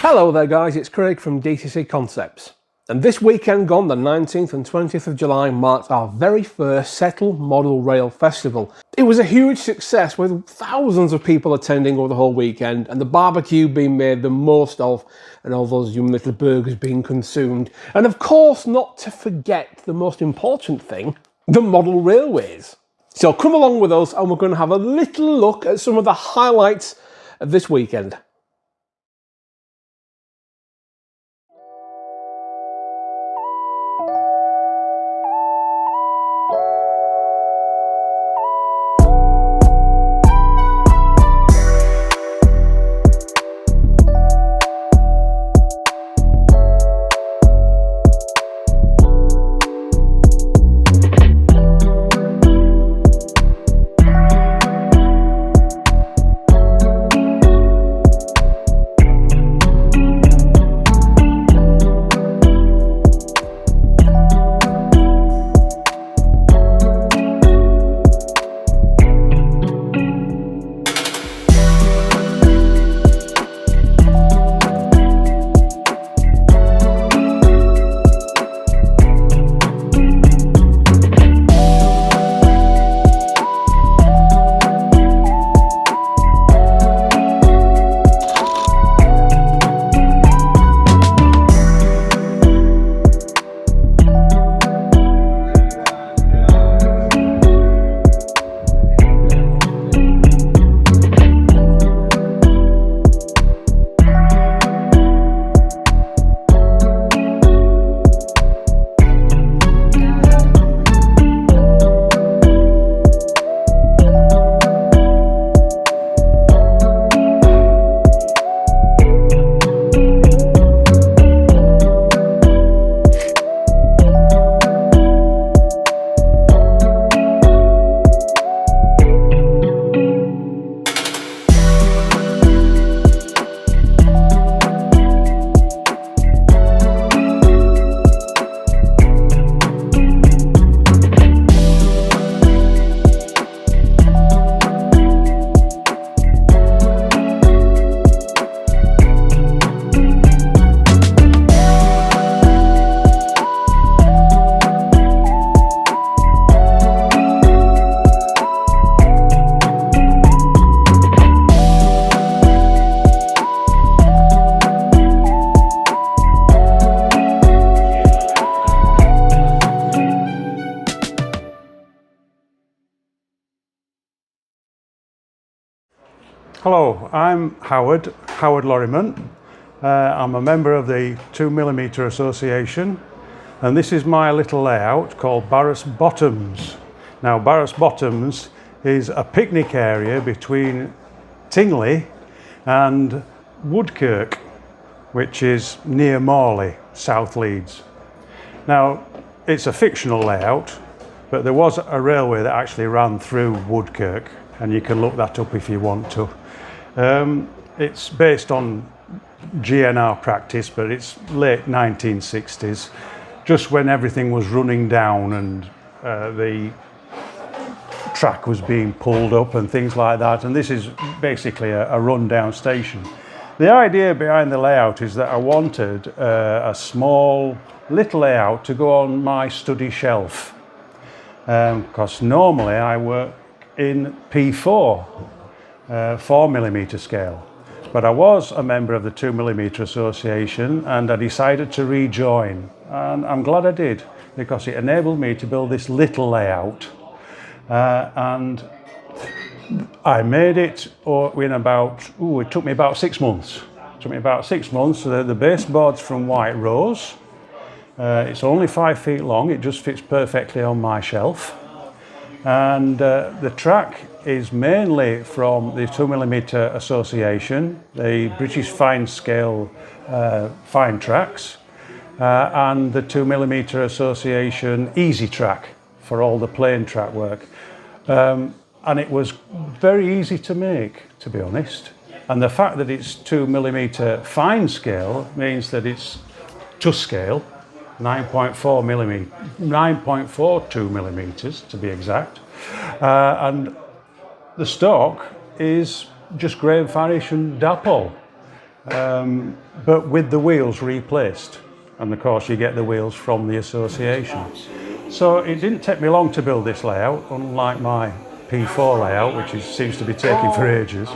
Hello there guys, it's Craig from DCC Concepts. And this weekend gone, the 19th and 20th of July, marked our very first Settle Model Rail Festival. It was a huge success with thousands of people attending over the whole weekend and the barbecue being made the most of and all those yum little burgers being consumed. And of course, not to forget the most important thing, the model railways. So come along with us and we're going to have a little look at some of the highlights of this weekend. Hello, I'm Howard Lorriman. I'm a member of the 2mm Association, and this is my little layout called Barras Bottoms. Now, Barras Bottoms is a picnic area between Tingley and Woodkirk, which is near Morley, South Leeds. Now, it's a fictional layout, but there was a railway that actually ran through Woodkirk, and you can look that up if you want to. It's based on GNR practice, but it's late 1960s, just when everything was running down and the track was being pulled up and things like that. And this is basically a rundown station. The idea behind the layout is that I wanted a small little layout to go on my study shelf, because normally I work in P4. 4mm scale, but I was a member of the 2mm Association and I decided to rejoin, and I'm glad I did, because it enabled me to build this little layout, and I made it in about, it took me about 6 months. So the baseboard's from White Rose. It's only 5 feet long, it just fits perfectly on my shelf, and the track is mainly from the 2mm Association, the British Fine Scale Fine Tracks, and the 2mm Association Easy Track for all the plain track work. And it was very easy to make, to be honest. And the fact that it's 2mm fine scale means that it's to scale, 9.42 millimeters to be exact. And the stock is just Graham Farish and Dapol. but with the wheels replaced. And of course you get the wheels from the association. So it didn't take me long to build this layout, unlike my P4 layout, which seems to be taking for ages.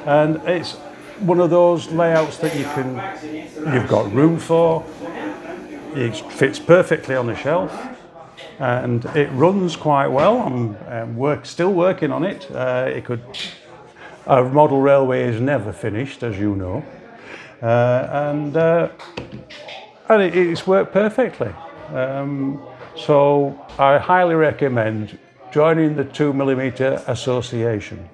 And it's one of those layouts that you've got room for. It fits perfectly on the shelf, and it runs quite well. I'm still working on it. A model railway is never finished, as you know, and it's worked perfectly. So I highly recommend joining the 2mm Association.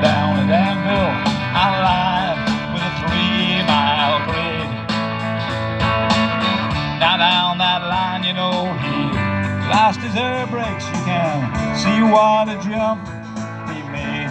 Down at Danville, I lied with a 3-mile grid. Now down that line, you know, he lost his air brakes. You can see what a jump he made.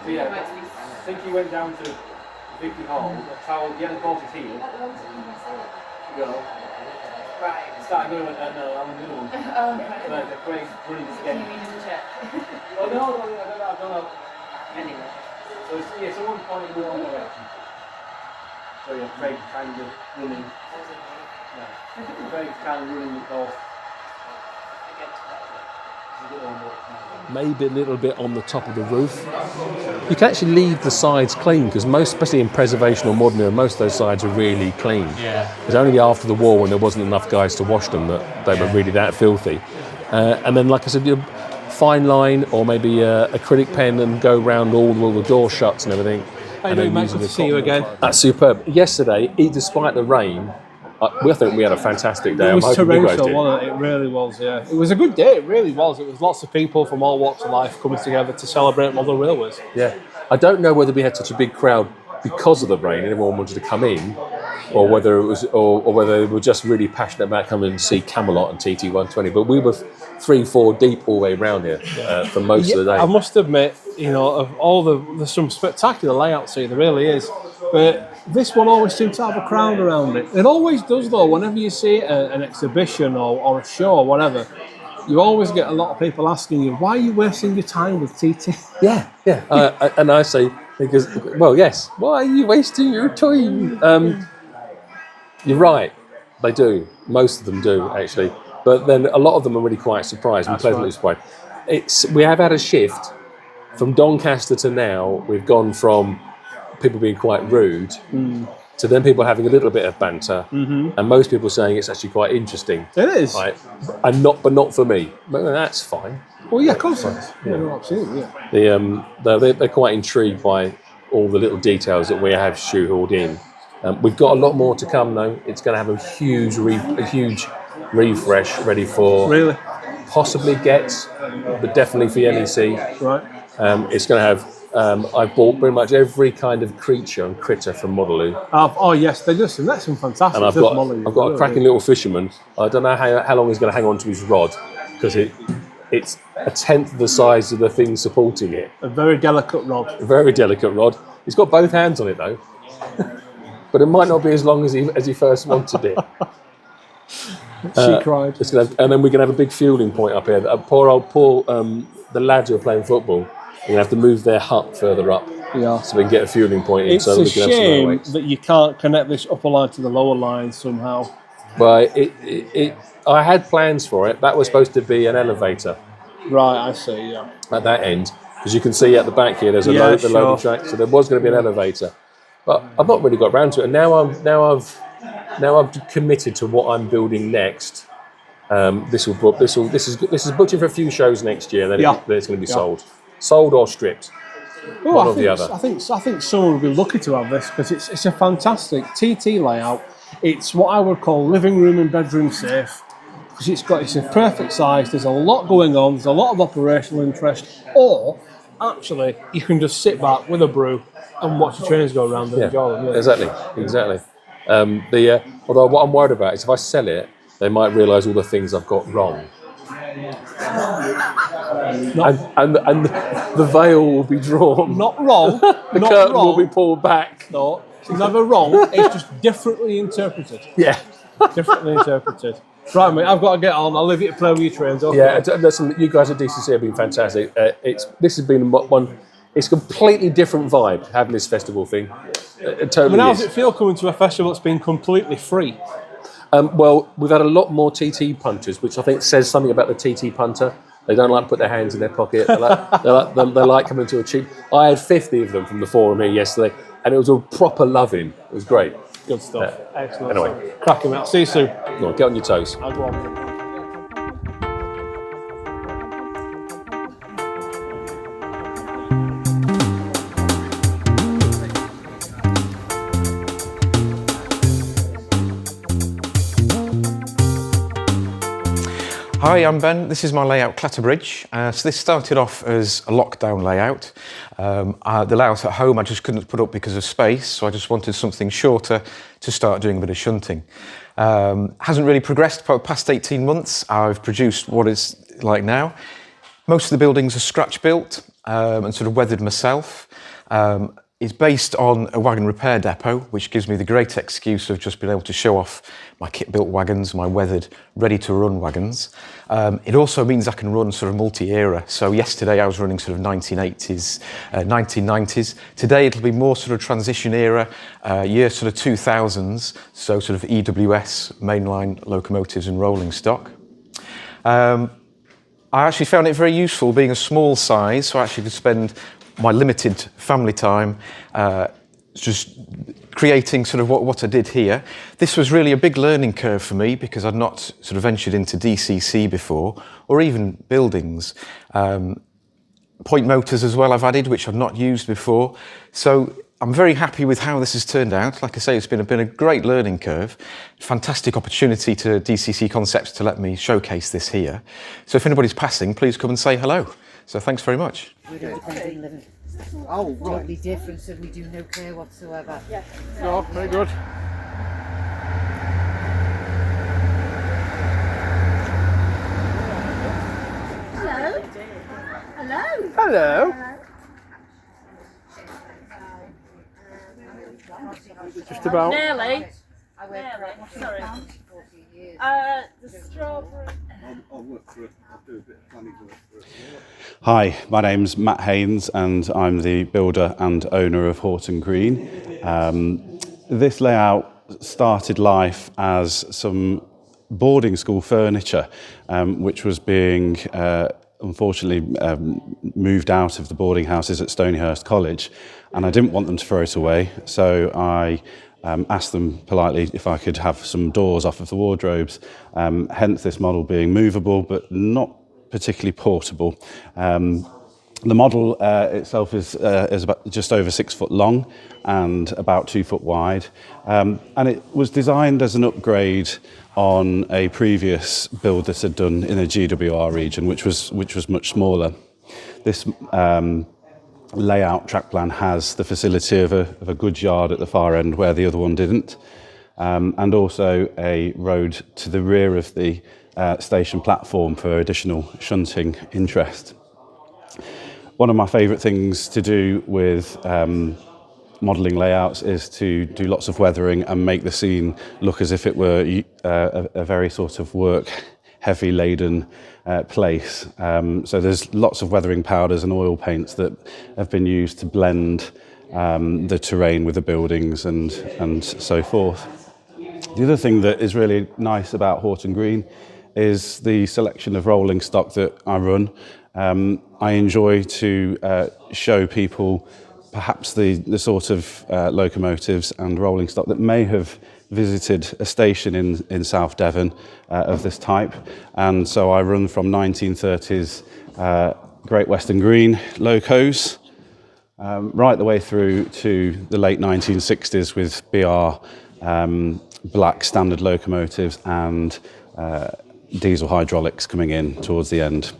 So yeah, I think he went down to Vicky Hall, towel, he had a bought his heel. Go. Right. Started going at no, I'm the one. Like Craig's running this Can game. you need to check? Oh no, I don't know. Anyway. So yeah, someone pointed in the wrong direction. So yeah, Craig's kind of running. Yeah. Craig's kind of running the course. Maybe a little bit on the top of the roof. You can actually leave the sides clean because most, especially in preservation or modern era, most of those sides are really clean. Yeah. It was only after the war when there wasn't enough guys to wash them that they were really that filthy. And then, like I said, fine line or maybe acrylic pen and go round all the door shuts and everything. How you doing, mate? Good to see you again. That's superb. Yesterday, despite the rain, I think we had a fantastic day. It was I'm hoping you guys torrential, did. wasn't it? It really was, yeah. It was a good day, it really was. It was lots of people from all walks of life coming together to celebrate model railways. Yeah. I don't know whether we had such a big crowd because of the rain and everyone wanted to come in, or whether it was, or whether they were just really passionate about coming and see Camelot and TT120. But we were 3-4 deep all the way around here for most of the day. I must admit, you know, of all there's some spectacular layouts here, there really is. But this one always seems to have a crowd around it. It always does, though. Whenever you see an exhibition or a show or whatever, you always get a lot of people asking you, why are you wasting your time with TT? Yeah. And I say, because, well, yes, why are you wasting your time? You're right, they do. Most of them do, actually. But then a lot of them are really quite surprised and pleasantly surprised. We have had a shift from Doncaster to now. We've gone from people being quite rude to then people having a little bit of banter, and most people saying it's actually quite interesting. It is. Right? And but not for me. But that's fine. Well, yeah, of course it is. Yeah, no, absolutely, yeah. They're quite intrigued by all the little details that we have shoehorned in. We've got a lot more to come, though. It's going to have a huge refresh ready for possibly Getz, but definitely for the NEC. Right. It's going to have. I've bought pretty much every kind of creature and critter from Modeloo. Oh yes, that's some fantastic. And I've got a cracking little fisherman. I don't know how long he's going to hang on to his rod because it's a tenth of the size of the thing supporting it. A very delicate rod. A very delicate rod. He's got both hands on it though, but it might not be as long as he first wanted it. She cried. And then we're going to have a big fueling point up here. The lads who are playing football. You're going to have to move their hut further up so we can get a fueling point in. It's a shame that you can't connect this upper line to the lower line somehow. Well, I had plans for it. That was supposed to be an elevator Right, I see. Yeah. at that end, because you can see at the back here there's a Yeah, the loading sure. track. So there was going to be an elevator, but I've not really got round to it. And now I've committed to what I'm building next. This is booked in for a few shows next year. Then, Yeah. then it's going to be sold or stripped. Oh, One I or the think, other. I think someone would be lucky to have this because it's a fantastic TT layout. It's what I would call living room and bedroom safe because it's a perfect size. There's a lot going on. There's a lot of operational interest. Or actually, you can just sit back with a brew and watch the trains go around and enjoy them. Yeah. Exactly. Although what I'm worried about is if I sell it, they might realise all the things I've got wrong. And the veil will be drawn. Not wrong. The not curtain wrong. will be pulled back. No, it's never wrong. It's just differently interpreted. Yeah. Differently interpreted. Right, mate, I've got to get on. I'll leave you to play with your trains. Okay. Yeah, listen, you guys at DCC have been fantastic. This has been one. It's a completely different vibe having this festival thing. It totally How is. does it feel coming to a festival that's been completely free? Well, we've had a lot more TT punters, which I think says something about the TT punter. They don't like to put their hands in their pocket. They like coming to a cheap. I had 50 of them from the forum here yesterday, and it was a proper loving. It was great. Good stuff. Excellent. Anyway. Stuff. Cracking, mate. I'll see you soon. Go on, get on your toes. I'll go on. Hi, I'm Ben. This is my layout, Clatterbridge. So this started off as a lockdown layout. The layout at home I just couldn't put up because of space, so I just wanted something shorter to start doing a bit of shunting. Hasn't really progressed for the past 18 months. I've produced what it's like now. Most of the buildings are scratch built and sort of weathered myself. It's based on a wagon repair depot, which gives me the great excuse of just being able to show off my kit-built wagons, my weathered, ready-to-run wagons. It also means I can run sort of multi-era. So yesterday I was running sort of 1980s, 1990s. Today it'll be more sort of transition era, year sort of 2000s, so sort of EWS, mainline locomotives and rolling stock. I actually found it very useful being a small size, so I actually could spend my limited family time just creating sort of what I did here. This was really a big learning curve for me because I'd not sort of ventured into DCC before, or even buildings. Point motors as well I've added, which I've not used before. So I'm very happy with how this has turned out. Like I say, it's been a great learning curve. Fantastic opportunity to DCC Concepts to let me showcase this here. So if anybody's passing, please come and say hello. So thanks very much. We're independent living. Oh, right. Totally different, so we do no care whatsoever. Yeah. Oh, very good. Hello. Hello. Hello. Just about. Nearly. I work for it. Sorry. 40 years. The strawberry. Hi, my name's Matt Haynes and I'm the builder and owner of Horton Green. This layout started life as some boarding school furniture which was being unfortunately moved out of the boarding houses at Stonyhurst College, and I didn't want them to throw it away, so I asked them politely if I could have some doors off of the wardrobes, hence this model being movable but not particularly portable. The model itself is about just over 6 foot long and about 2 foot wide, and it was designed as an upgrade on a previous build that had done in the GWR region, which was much smaller. This layout track plan has the facility of a goods yard at the far end where the other one didn't, and also a road to the rear of the station platform for additional shunting interest. One of my favourite things to do with modelling layouts is to do lots of weathering and make the scene look as if it were a very sort of work heavy laden place. So there's lots of weathering powders and oil paints that have been used to blend the terrain with the buildings and so forth. The other thing that is really nice about Horton Green is the selection of rolling stock that I run. I enjoy to show people perhaps the sort of locomotives and rolling stock that may have visited a station in South Devon of this type, and so I run from 1930s Great Western Green locos right the way through to the late 1960s with BR black standard locomotives and diesel hydraulics coming in towards the end.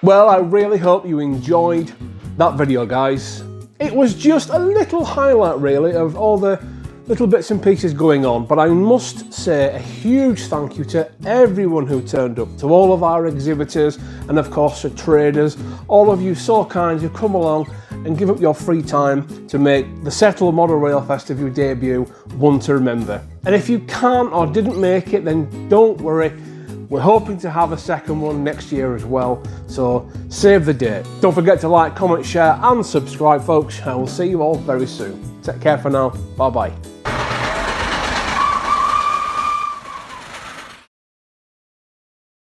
Well, I really hope you enjoyed that video, guys. It was just a little highlight really of all the little bits and pieces going on, but I must say a huge thank you to everyone who turned up, to all of our exhibitors and of course the traders, all of you so kind who come along and give up your free time to make the Settle Model Rail Festival debut one to remember. And if you can't or didn't make it, then don't worry. We're hoping to have a second one next year as well, so save the date. Don't forget to like, comment, share and subscribe, folks. I will see you all very soon. Take care for now. Bye bye.